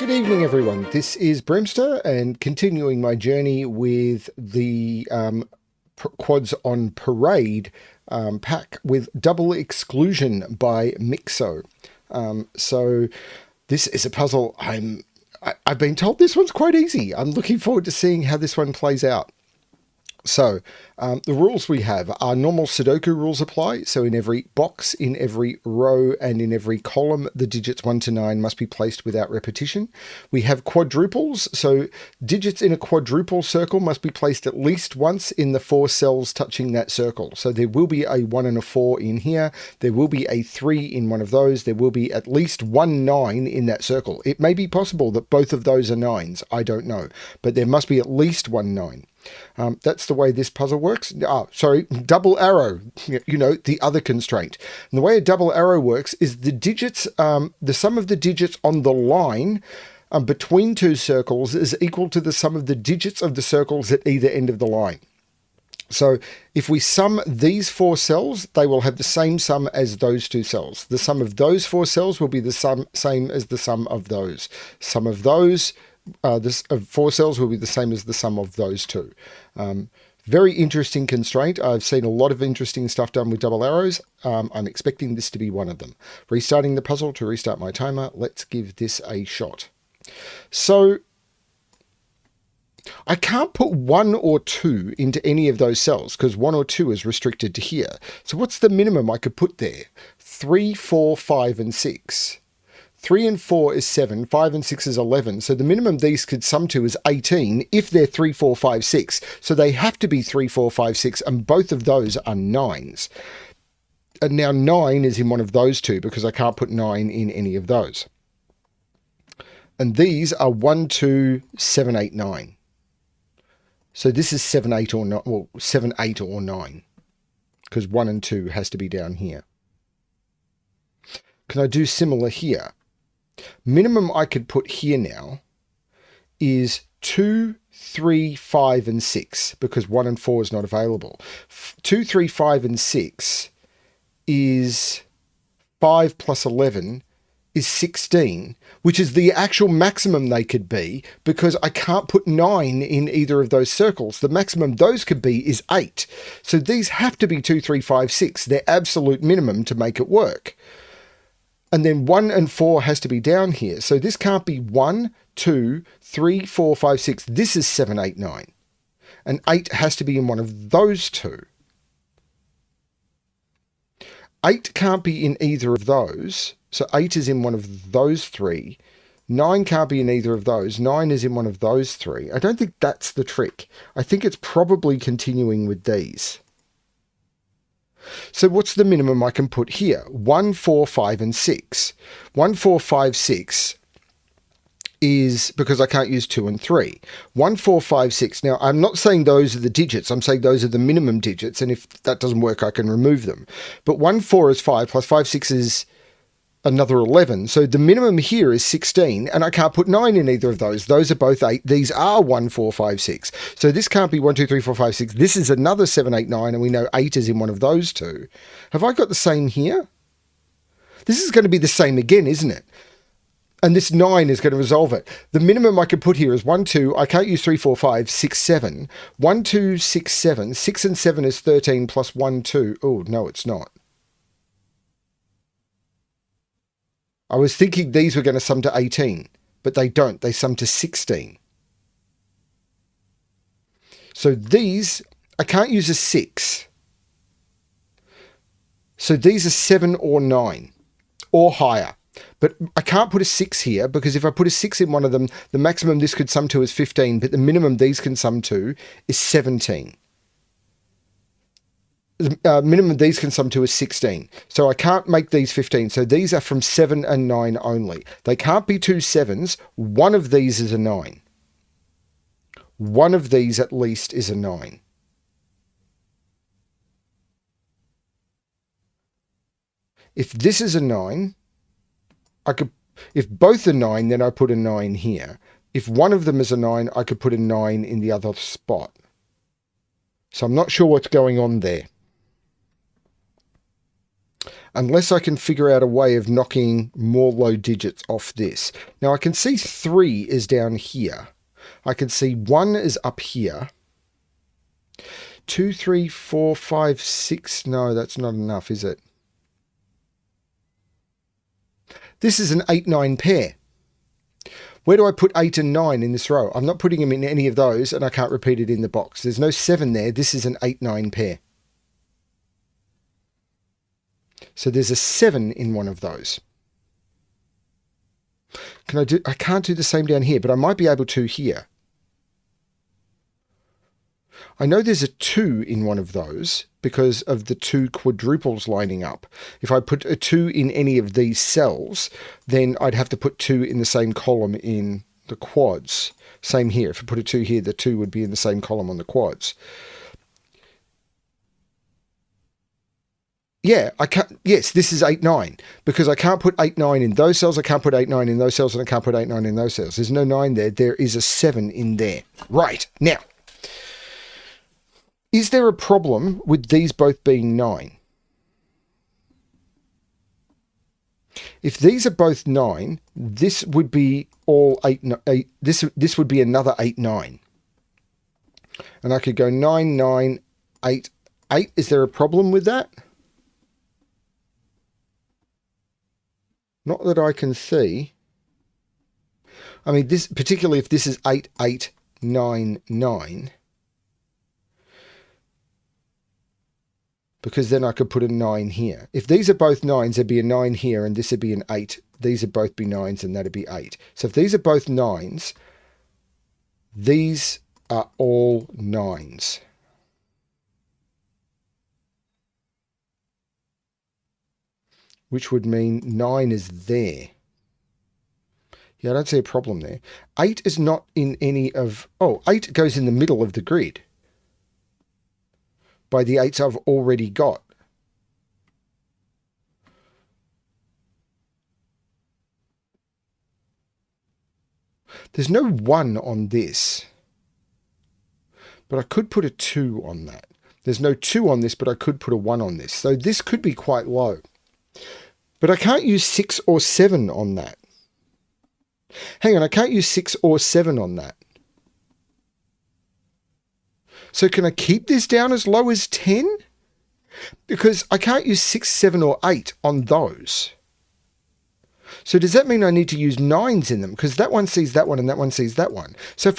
Good evening, everyone. This is BremSter, and continuing my journey with the Quads on Parade pack with Double Exclusion by Myxo. So this is a puzzle I've been told this one's quite easy. I'm looking forward to seeing how this one plays out. So the rules we have are normal Sudoku rules apply. So in every box, in every row, and in every column, the digits 1 to 9 must be placed without repetition. We have quadruples. So digits in a quadruple circle must be placed at least once in the 4 cells touching that circle. So there will be a 1 and a 4 in here. There will be a 3 in one of those. There will be at least 1 9 in that circle. It may be possible that both of those are 9s. I don't know. But there must be at least 1 9. That's the way this puzzle works. Double arrow, the other constraint. And the way a double arrow works is the digits, the sum of the digits on the line between 2 circles is equal to the sum of the digits of the circles at either end of the line. So if we sum these 4 cells, they will have the same sum as those 2 cells. The sum of those 4 cells will be the same as the sum of those. Sum of those this 4 cells will be the same as the sum of those 2. Very interesting constraint. I've seen a lot of interesting stuff done with double arrows. I'm expecting this to be one of them. Restarting the puzzle to restart my timer. Let's give this a shot. So I can't put 1 or 2 into any of those cells because 1 or 2 is restricted to here. So what's the minimum I could put there? 3, 4, 5, and 6. 3 and 4 is 7, 5 and 6 is 11. So the minimum these could sum to is 18 if they're 3, 4, 5, 6. So they have to be 3, 4, 5, 6, and both of those are 9s. And now 9 is in one of those 2 because I can't put 9 in any of those. And these are 1, 2, 7, 8, 9. So this is 7, 8, or 9. Well, 7, 8, or 9. Because 1 and 2 has to be down here. Can I do similar here? Minimum I could put here now is 2, 3, 5, and 6 because 1 and 4 is not available. 2, 3, 5, and 6 is 5 plus 11 is 16, which is the actual maximum they could be because I can't put 9 in either of those circles. The maximum those could be is 8. So these have to be 2, 3, 5, 6, their absolute minimum to make it work. And then 1 and 4 has to be down here. So this can't be 1, 2, 3, 4, 5, 6. This is 7, 8, 9. And 8 has to be in one of those 2. 8 can't be in either of those. So 8 is in one of those 3. 9 can't be in either of those. 9 is in one of those 3. I don't think that's the trick. I think it's probably continuing with these. So what's the minimum I can put here? 1, 4, 5, and 6. 1, 4, 5, 6 is because I can't use 2 and 3. 1, 4, 5, 6. Now, I'm not saying those are the digits. I'm saying those are the minimum digits. And if that doesn't work, I can remove them. But 1, 4 is 5 plus 5, 6 is another 11. So the minimum here is 16, and I can't put 9 in either of those. Those are both 8. These are 1, 4, 5, 6. So this can't be 1, 2, 3, 4, 5, 6. This is another 7, 8, 9, and we know 8 is in one of those 2. Have I got the same here? This is going to be the same again, isn't it? And this 9 is going to resolve it. The minimum I can put here is 1, 2. I can't use 3, 4, 5, 6, 7. 1, 2, 6, 7. 6 and 7 is 13 plus 1, 2. Oh, no, it's not. I was thinking these were going to sum to 18, but they don't. They sum to 16. So these, I can't use a 6. So these are 7 or 9 or higher. But I can't put a 6 here because if I put a 6 in one of them, the maximum this could sum to is 15, but the minimum these can sum to is 17. The minimum these can sum to is 16. So I can't make these 15. So these are from 7 and 9 only. They can't be 2 7s. One of these is a 9. One of these at least is a 9. If this is a 9, if both are 9, then I put a 9 here. If one of them is a 9, I could put a 9 in the other spot. So I'm not sure what's going on there. unless I can figure out a way of knocking more low digits off this. Now I can see 3 is down here. I can see 1 is up here. 2, 3, 4, 5, 6. No, that's not enough, is it? This is an 8, 9 pair. Where do I put 8 and 9 in this row? I'm not putting them in any of those, and I can't repeat it in the box. There's no 7 there. This is an 8, 9 pair. So there's a 7 in one of those. I can't do the same down here, but I might be able to here. I know there's a 2 in one of those because of the 2 quadruples lining up. If I put a 2 in any of these cells, then I'd have to put 2 in the same column in the quads. Same here. If I put a 2 here, the 2 would be in the same column on the quads. Yeah, I can't. Yes, this is 8, 9 because I can't put 8, 9 in those cells. I can't put 8, 9 in those cells, and I can't put 8, 9 in those cells. There's no 9 there. There is a 7 in there. Right. Now, is there a problem with these both being 9? If these are both 9, this would be all 8. This would be another 8, 9. And I could go 9, 9, 8, 8. Is there a problem with that? Not that I can see. I mean, this particularly if this is 8, 8, 9, 9. Because then I could put a 9 here. If these are both 9s, there'd be a 9 here, and this would be an 8. These would both be 9s, and that'd be 8. So if these are both 9s, these are all 9s. Which would mean 9 is there. Yeah, I don't see a problem there. 8 is not in any of... Oh, 8 goes in the middle of the grid. By the 8s I've already got. There's no 1 on this. But I could put a 2 on that. There's no 2 on this, but I could put a 1 on this. So this could be quite low. But I can't use 6 or 7 on that. Hang on, I can't use 6 or 7 on that. So can I keep this down as low as 10? Because I can't use 6, 7, or 8 on those. So does that mean I need to use 9s in them? Because that one sees that one and that one sees that one. So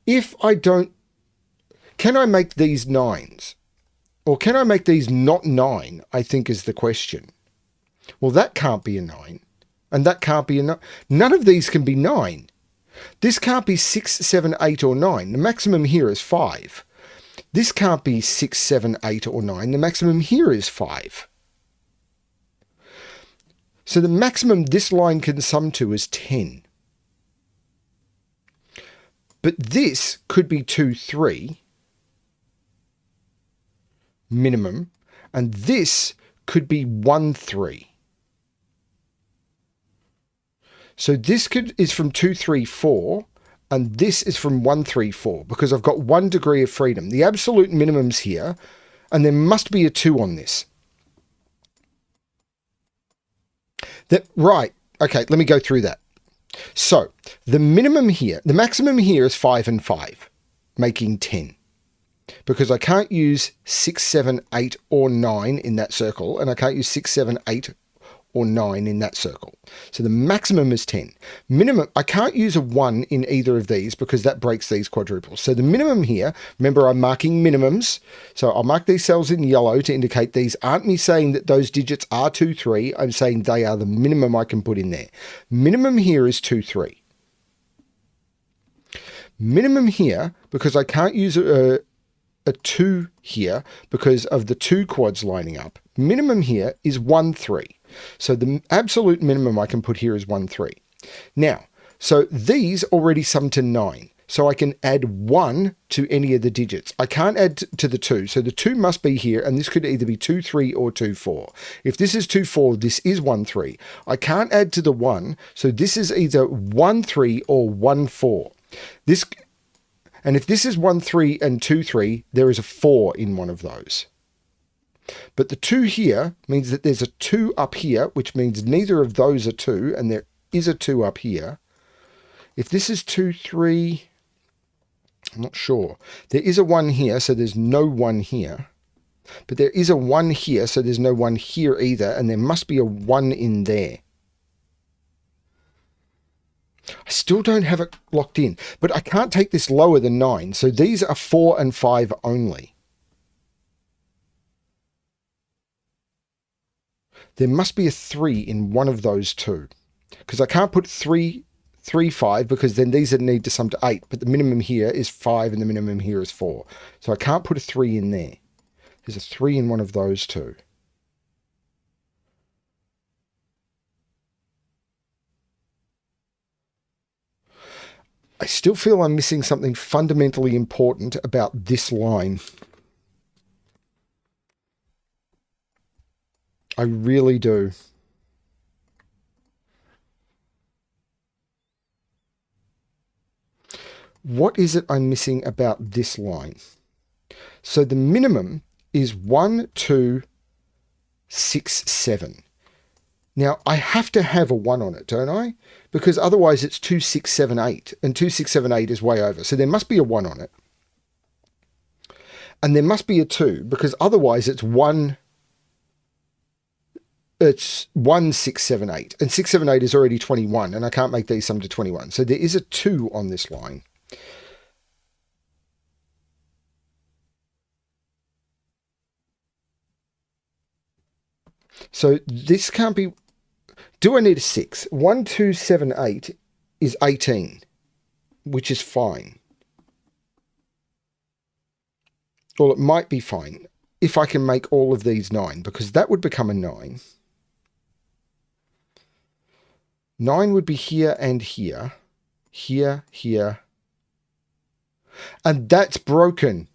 if I don't... Can I make these 9s? Or can I make these not 9, I think is the question. Well, that can't be a 9. And that can't be a 9. None of these can be 9. This can't be 6, 7, 8, or 9. The maximum here is 5. This can't be 6, 7, 8, or 9. The maximum here is 5. So the maximum this line can sum to is 10. But this could be 2, 3. Minimum, and this could be 1, 3. So this is from 2, 3, 4, and this is from 1, 3, 4, because I've got 1 degree of freedom. The absolute minimum's here, and there must be a 2 on this. Right, okay, let me go through that. So the minimum here, the maximum here is 5 and 5, making 10. Because I can't use 6, 7, 8, or 9 in that circle, and I can't use 6, 7, 8, or 9 in that circle. So the maximum is 10. Minimum, I can't use a 1 in either of these because that breaks these quadruples. So the minimum here, remember I'm marking minimums, so I'll mark these cells in yellow to indicate these aren't me saying that those digits are 2, 3, I'm saying they are the minimum I can put in there. Minimum here is 2, 3. Minimum here, because I can't use a 2 here because of the 2 quads lining up. Minimum here is 1, 3. So the absolute minimum I can put here is 1, 3. Now, so these already sum to 9. So I can add 1 to any of the digits. I can't add to the 2. So the 2 must be here, and this could either be 2, 3 or 2, 4. If this is 2, 4, this is 1, 3. I can't add to the 1, so this is either 1, 3 or 1, 4. And if this is 1, 3 and 2, 3, there is a 4 in one of those. But the 2 here means that there's a 2 up here, which means neither of those are 2, and there is a 2 up here. If this is 2, 3, I'm not sure. There is a 1 here, so there's no 1 here. But there is a 1 here, so there's no 1 here either, and there must be a 1 in there. I still don't have it locked in, but I can't take this lower than 9, so these are 4 and 5 only. There must be a 3 in one of those two, because I can't put 3, 3, 5, because then these would need to sum to 8, but the minimum here is 5 and the minimum here is 4. So I can't put a 3 in there. There's a 3 in one of those two. I still feel I'm missing something fundamentally important about this line. I really do. What is it I'm missing about this line? So the minimum is 1, 2, 6, 7. Now, I have to have a 1 on it, don't I? Because otherwise it's 2, 6, 7, 8. And 2, 6, 7, 8 is way over. So there must be a 1 on it. And there must be a 2, because otherwise it's 1, 6, 7, 8. And 6, 7, 8 is already 21, and I can't make these sum to 21. So there is a 2 on this line. So this can't be... Do I need a 6? 1, 2, 7, 8 is 18, which is fine. Well, it might be fine if I can make all of these 9, because that would become a 9. 9 would be here and here. Here, here. And that's broken.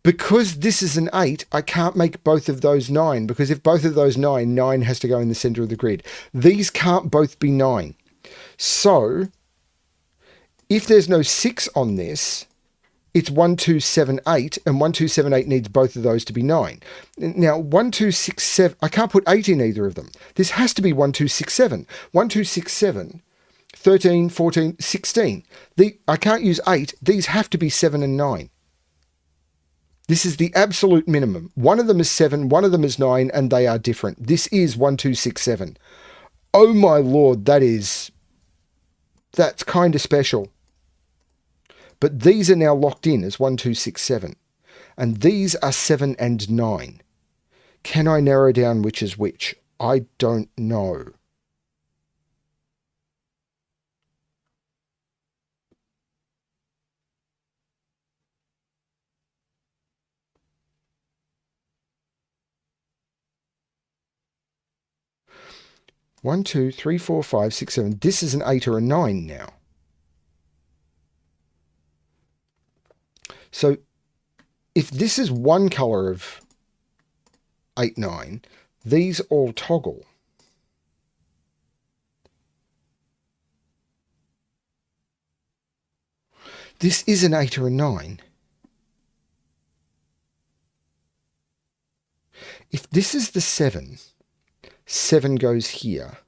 Because this is an 8, I can't make both of those 9, because if both of those 9, 9 has to go in the center of the grid. These can't both be 9. So, if there's no 6 on this, it's 1, 2, 7, 8, and 1, 2, 7, 8 needs both of those to be 9. Now, 1, 2, 6, 7, I can't put 8 in either of them. This has to be 1, 2, 6, 7. 1, 2, 6, 7, 13, 14, 16. I can't use 8. These have to be 7 and 9. This is the absolute minimum. One of them is 7, one of them is 9, and they are different. This is 1, 2, 6, 7. Oh my lord, that's kind of special. But these are now locked in as 1, 2, 6, 7. And these are 7 and 9. Can I narrow down which is which? I don't know. One, 2, 3, 4, 5, 6, 7. This is an 8 or a 9 now. So if this is one color of 8, 9, these all toggle. This is an 8 or a 9. If this is the 7, 7 goes here.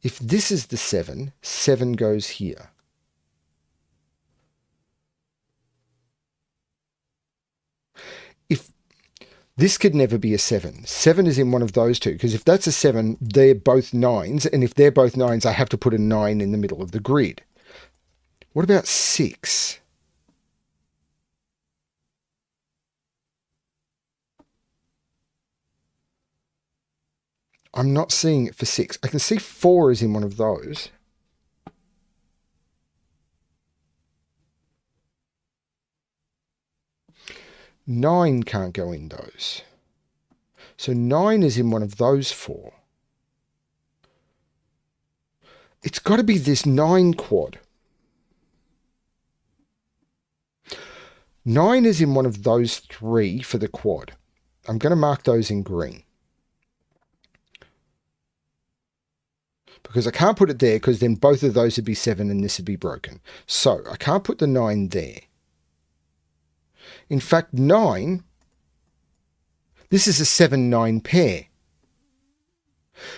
If this is the 7, 7 goes here. If this could never be a 7. 7 is in one of those two, because if that's a 7, they're both 9s, and if they're both 9s, I have to put a 9 in the middle of the grid. What about 6? I'm not seeing it for 6. I can see 4 is in one of those. Nine can't go in those. So 9 is in one of those 4. It's got to be this 9 quad. 9 is in one of those 3 for the quad. I'm going to mark those in green. Because I can't put it there, because then both of those would be 7 and this would be broken. So I can't put the 9 there. In fact, 9, this is a 7-9 pair.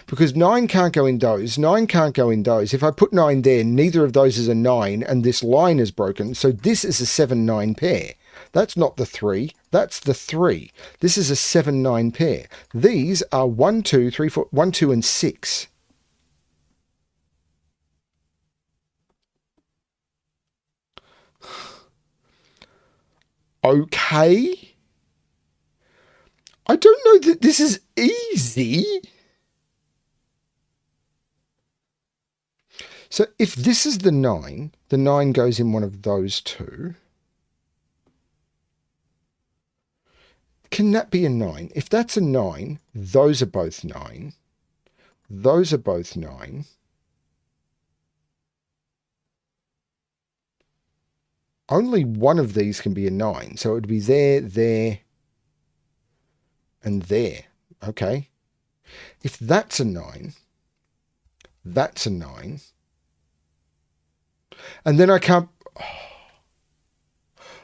Because 9 can't go in those, 9 can't go in those. If I put 9 there, neither of those is a 9, and this line is broken. So this is a 7-9 pair. That's not the 3, that's the 3. This is a 7-9 pair. These are 1, 2, 3, 4, 1, 2, and 6. Okay. I don't know that this is easy. So if this is the 9 goes in one of those two. Can that be a 9? If that's a 9, those are both 9. Those are both 9. Only one of these can be a 9. So it would be there, there, and there. Okay. If that's a 9, that's a 9. And then I can't...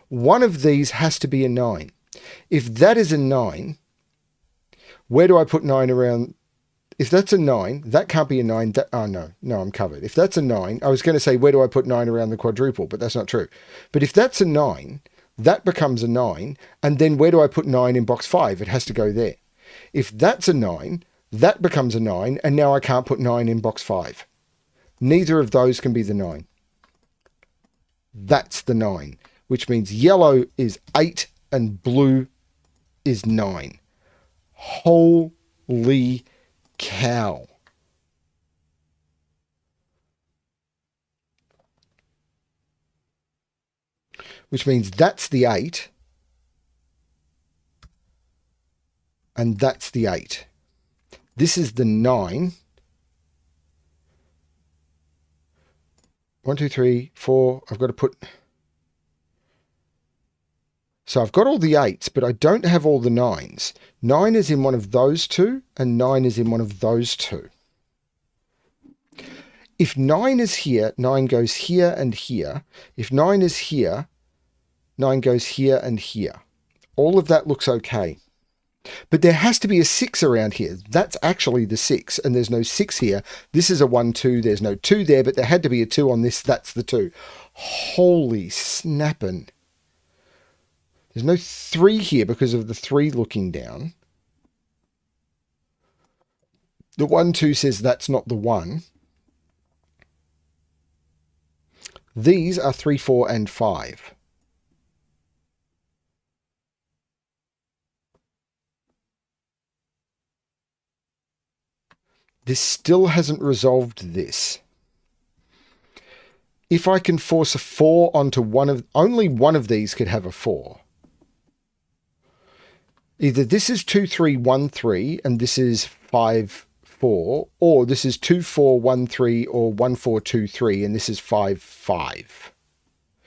One of these has to be a 9. If that is a 9, where do I put 9 around? If that's a 9, that can't be a 9. Oh, no, I'm covered. If that's a 9, I was going to say, where do I put 9 around the quadruple? But that's not true. But if that's a 9, that becomes a 9. And then where do I put 9 in box 5? It has to go there. If that's a 9, that becomes a 9. And now I can't put 9 in box 5. Neither of those can be the 9. That's the 9, which means yellow is 8 and blue is 9. Holy cow. Which means that's the 8 and that's the 8. This is the 9. 1, 2, 3, 4. I've got to put... So I've got all the 8s, but I don't have all the 9s. 9 is in one of those two, and 9 is in one of those two. If 9 is here, 9 goes here and here. If 9 is here, 9 goes here and here. All of that looks okay. But there has to be a 6 around here. That's actually the 6, and there's no 6 here. This is a 1, 2. There's no 2 there, but there had to be a 2 on this. That's the 2. Holy snappin'. There's no 3 here because of the 3 looking down. The 1, 2 says that's not the 1. These are 3, 4, and 5. This still hasn't resolved this. If I can force a 4 onto only one of these could have a 4. Either this is 2, 3, 1, 3, and this is 5, 4, or this is 2, 4, 1, 3, or 1, 4, 2, 3, and this is 5, 5.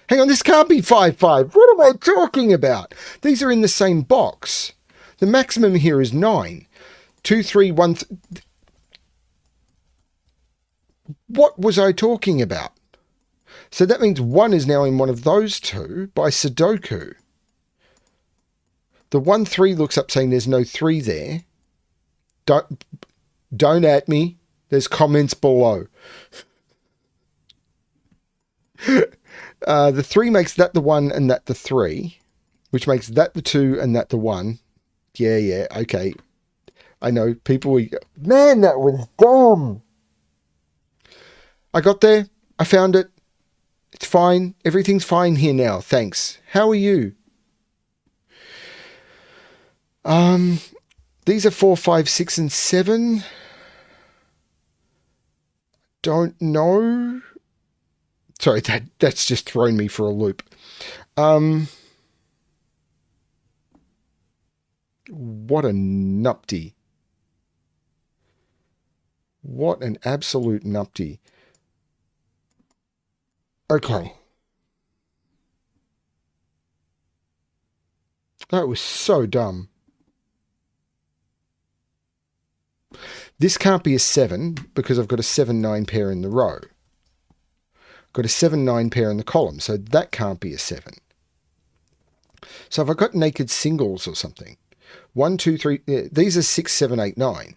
Hang on, this can't be 5, 5. What am I talking about? These are in the same box. The maximum here is 9. 2, 3, 1, what was I talking about? So that means 1 is now in one of those two by Sudoku. The 1, 3 looks up saying there's no 3 there. Don't at me. There's comments below. The 3 makes that the 1 and that the 3, which makes that the 2 and that the 1. Yeah, okay. I know people will... Man, that was dumb. I got there. I found it. It's fine. Everything's fine here now. Thanks. How are you? These are 4, 5, 6, and 7. Don't know. Sorry, that's just thrown me for a loop. What a nupty. What an absolute nupty. Okay. That was so dumb. This can't be a 7 because I've got a 7, 9 pair in the row. Got a 7, 9 pair in the column, so that can't be a 7. So if I've got naked singles or something, 1, 2, 3, these are 6, 7, 8, 9.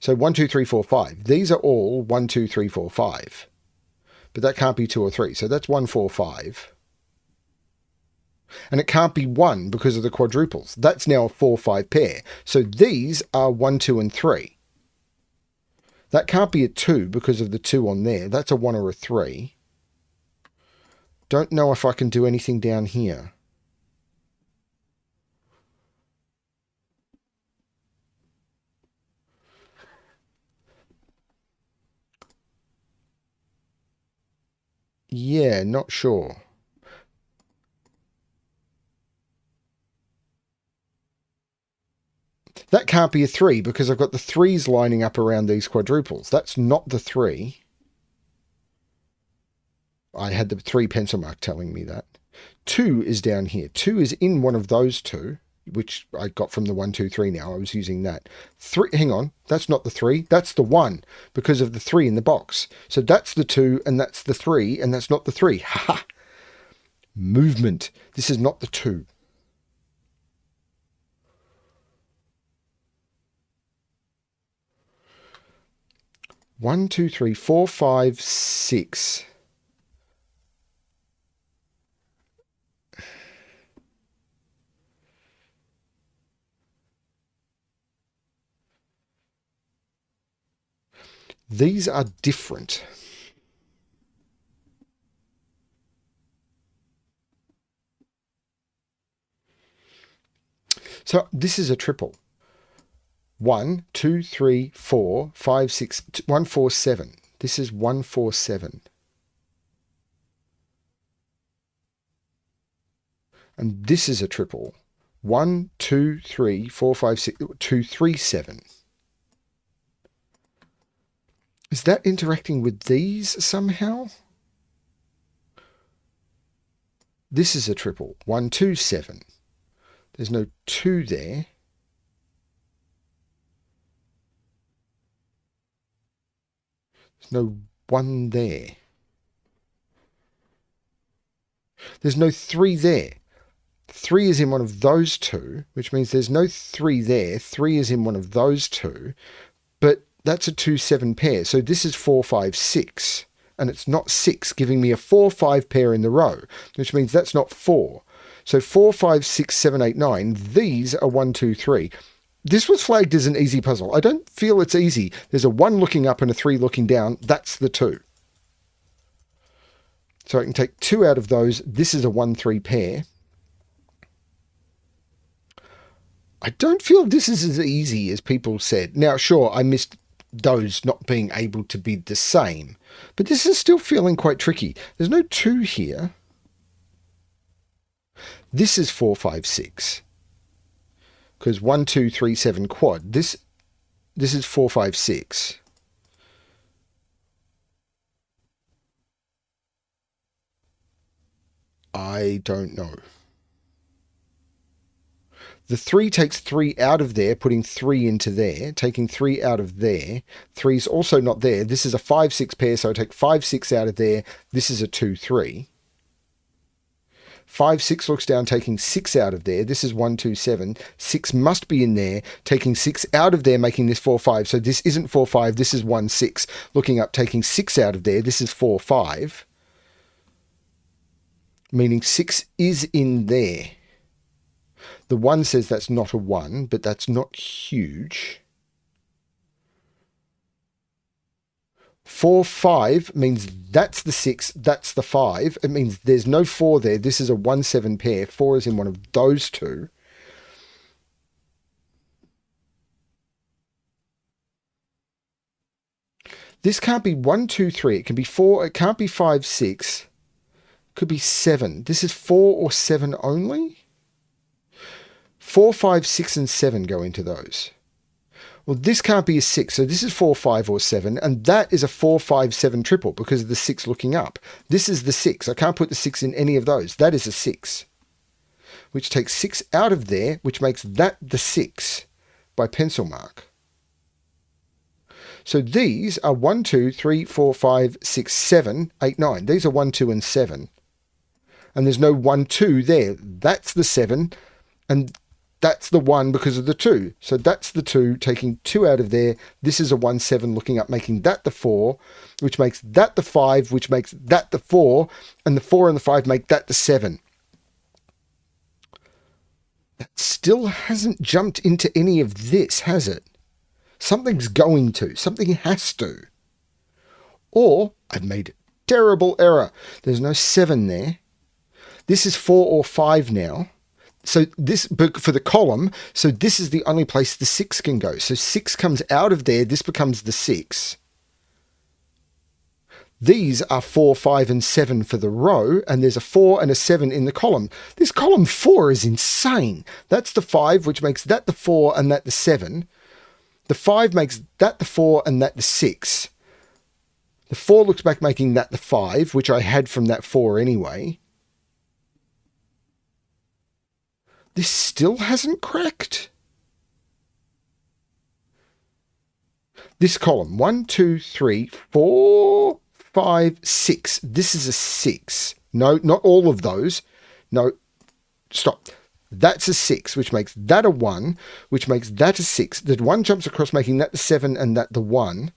So 1, 2, 3, 4, 5. These are all 1, 2, 3, 4, 5. But that can't be 2 or 3. So that's 1, 4, 5. And it can't be 1 because of the quadruples. That's now a 4, 5 pair. So these are 1, 2, and 3. That can't be a 2 because of the 2 on there. That's a 1 or a 3. Don't know if I can do anything down here. Yeah, not sure. That can't be a 3 because I've got the 3s lining up around these quadruples. That's not the 3. I had the 3 pencil mark telling me that. 2 is down here. 2 is in one of those two, which I got from the 1, 2, 3 now. I was using that. 3, hang on, that's not the 3. That's the 1 because of the 3 in the box. So that's the 2 and that's the 3 and that's not the 3. Ha ha! Movement. This is not the 2. One, two, three, four, five, six. These are different. So this is a triple. 1, 2, 3, 4, 5, 6, 1, 4, 7. This is 1, 4, 7. And this is a triple. 1, 2, 3, 4, 5, 6, 2, 3, 7. Is that interacting with these somehow? This is a triple. 1, 2, 7. There's no 2 there. There's no 1 there. There's no 3 there. 3 is in one of those two, which means there's no 3 there. 3 is in one of those two, but that's a 2, 7 pair. So this is 4, 5, 6, and it's not 6, giving me a 4, 5 pair in the row, which means that's not 4. So 4, 5, 6, 7, 8, 9, these are 1, 2, 3. This was flagged as an easy puzzle. I don't feel it's easy. There's a 1 looking up and a 3 looking down. That's the 2. So I can take 2 out of those. This is a 1, 3 pair. I don't feel this is as easy as people said. Now, sure, I missed those not being able to be the same, but this is still feeling quite tricky. There's no 2 here. This is 4, 5, 6. Because 1, 2, 3, 7 quad. This is 4, 5, 6. I don't know. The 3 takes 3 out of there, putting 3 into there, taking 3 out of there. 3 is also not there. This is a 5, 6 pair, so I take 5, 6 out of there. This is a 2, 3. 5, 6 looks down, taking 6 out of there. This is 1, 2, 7. 6 must be in there, taking 6 out of there, making this 4, 5. So this isn't 4, 5. This is 1, 6. Looking up, taking 6 out of there. This is 4, 5. Meaning 6 is in there. The 1 says that's not a 1, but that's not huge. 4, 5 means that's the 6, that's the 5. It means there's no 4 there. This is a 1, 7 pair. 4 is in one of those two. This can't be 1, 2, 3. It can be 4. It can't be 5, 6. It could be 7. This is 4 or 7 only? 4, 5, 6, and 7 go into those. Well, this can't be a 6, so this is 4, 5, or 7, and that is a 4, 5, 7 triple because of the 6 looking up. This is the 6. I can't put the 6 in any of those. That is a 6, which takes 6 out of there, which makes that the 6 by pencil mark. So these are 1, 2, 3, 4, 5, 6, 7, 8, 9. These are 1, 2, and 7. and there's no 1, 2 there. That's the 7, and that's the 1 because of the 2. So that's the 2, taking 2 out of there. This is a 1, 7 looking up, making that the 4, which makes that the 5, which makes that the 4, and the 4 and the 5 make that the 7. That still hasn't jumped into any of this, has it? Something's going to. Something has to. Or I've made a terrible error. There's no 7 there. This is 4 or 5 now. So this, for the column, so this is the only place the 6 can go. So 6 comes out of there. This becomes the 6. These are 4, 5, and 7 for the row, and there's a 4 and a 7 in the column. This column 4 is insane. That's the 5, which makes that the 4 and that the 7. The 5 makes that the 4 and that the 6. The 4 looks back making that the 5, which I had from that 4 anyway. This still hasn't cracked. This column, 1, 2, 3, 4, 5, 6. This is a 6. No, not all of those. No, stop. That's a 6, which makes that a 1, which makes that a 6. The 1 jumps across, making that the 7 and that the 1.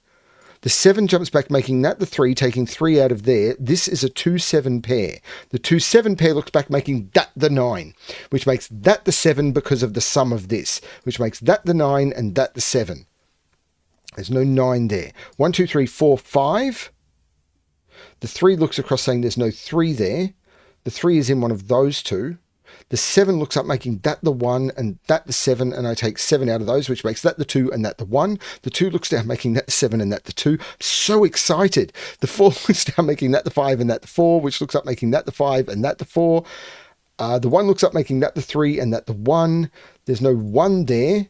The 7 jumps back, making that the 3, taking 3 out of there. This is a 2, 7 pair. The 2, 7 pair looks back, making that the 9, which makes that the 7 because of the sum of this, which makes that the 9 and that the 7. There's no 9 there. 1, 2, 3, 4, 5. The 3 looks across, saying there's no 3 there. The 3 is in one of those two. The 7 looks up, making that the 1 and that the 7, and I take 7 out of those, which makes that the 2 and that the 1. The 2 looks down, making that the 7 and that the 2. I'm so excited. The 4 looks down, making that the 5 and that the 4, which looks up, making that the 5 and that the 4. The 1 looks up, making that the 3 and that the 1. There's no 1 there.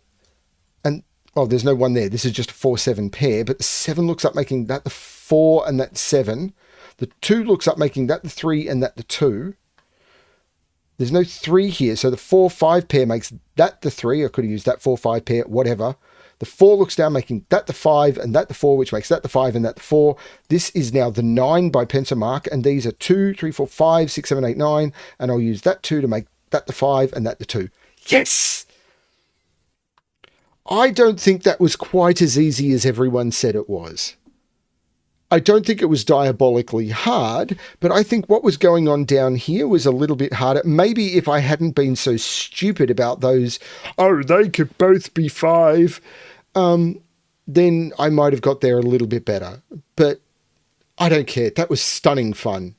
And, oh, there's no 1 there. This is just a 4, 7 pair, but the 7 looks up, making that the 4 and that the 7. The 2 looks up, making that the 3 and that the 2. There's no 3 here, so the 4, 5 pair makes that the 3. I could have used that 4, 5 pair, whatever. The 4 looks down, making that the 5 and that the 4, which makes that the 5 and that the 4. This is now the 9 by pencil mark, and these are 2, 3, 4, 5, 6, 7, 8, 9, and I'll use that 2 to make that the 5 and that the 2. Yes! I don't think that was quite as easy as everyone said it was. I don't think it was diabolically hard, but I think what was going on down here was a little bit harder. Maybe if I hadn't been so stupid about those, oh, they could both be 5, then I might have got there a little bit better. But I don't care. That was stunning fun.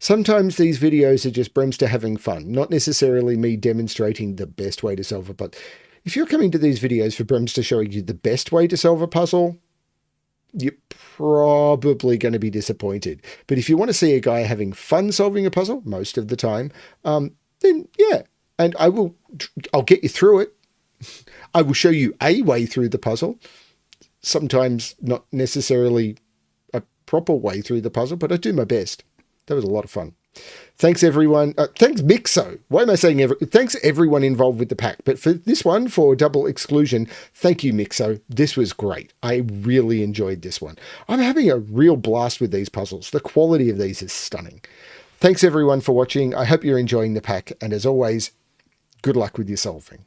Sometimes these videos are just BremSter having fun, not necessarily me demonstrating the best way to solve it. But if you're coming to these videos for BremSter showing you the best way to solve a puzzle, you're probably going to be disappointed. But if you want to see a guy having fun solving a puzzle most of the time, then yeah, and I'll get you through it. I will show you a way through the puzzle. Sometimes not necessarily a proper way through the puzzle, but I do my best. That was a lot of fun. Thanks everyone. Thanks Myxo. Why am I saying thanks everyone involved with the pack. But for this one, for Double Exclusion, thank you Myxo. This was great. I really enjoyed this one. I'm having a real blast with these puzzles. The quality of these is stunning. Thanks everyone for watching. I hope you're enjoying the pack. And as always, good luck with your solving.